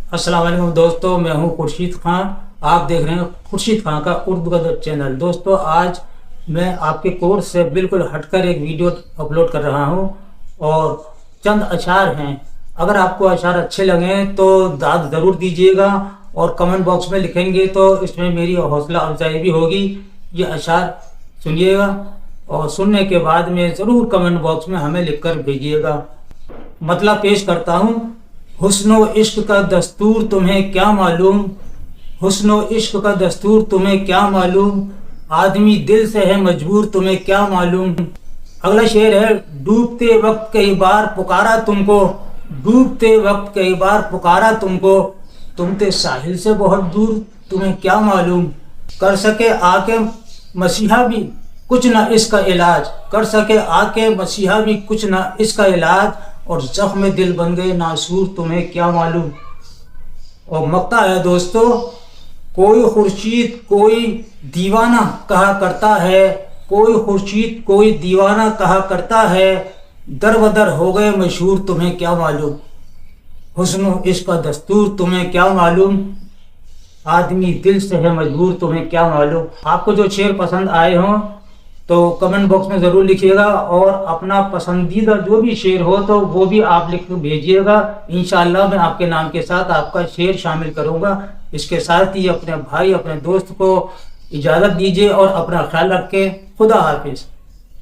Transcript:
अस्सलाम वालेकुम दोस्तों, मैं हूं खुर्शीद खान। आप देख रहे हैं खुर्शीद खान का उर्दू का चैनल। दोस्तों, आज मैं आपके कोर्स से बिल्कुल हटकर एक वीडियो अपलोड कर रहा हूं और चंद अशार हैं। अगर आपको अशार अच्छे लगे तो दाद ज़रूर दीजिएगा और कमेंट बॉक्स में लिखेंगे तो इसमें मेरी हौसला अफजाई भी होगी। ये अशार सुनिएगा और सुनने के बाद में ज़रूर कमेंट बॉक्स में हमें लिखकर भेजिएगा। मतलब पेश करता हूँ। हुस्नो इश्क का दस्तूर तुम्हें क्या मालूम, हुस्नो इश्क का दस्तूर तुम्हें क्या मालूम, आदमी दिल से है मजबूर तुम्हें क्या मालूम। अगला शेर है, डूबते वक्त कई बार पुकारा तुमको, डूबते वक्त कई बार पुकारा तुमको, तुम थे साहिल से बहुत दूर तुम्हें क्या मालूम। कर सके आके मसीहा भी कुछ ना इसका इलाज, कर सके आके मसीहा भी कुछ ना इसका इलाज, और जख्म दिल बन गए नासूर तुम्हें क्या मालूम। और मक्ता है दोस्तों, कोई खुर्शीद कोई दीवाना कहा करता है, कोई खुर्शीद कोई दीवाना कहा करता है, दर बदर हो गए मशहूर तुम्हें क्या मालूम। हुस्न इश्क का दस्तूर तुम्हें क्या मालूम, आदमी दिल से है मजबूर तुम्हें क्या मालूम। आपको जो शेर पसंद आए हों तो कमेंट बॉक्स में ज़रूर लिखिएगा और अपना पसंदीदा जो भी शेर हो तो वो भी आप लिख भेजिएगा। इंशाअल्लाह मैं आपके नाम के साथ आपका शेर शामिल करूंगा। इसके साथ ही अपने भाई अपने दोस्त को इजाज़त दीजिए और अपना ख्याल रखें। खुदा हाफिज़।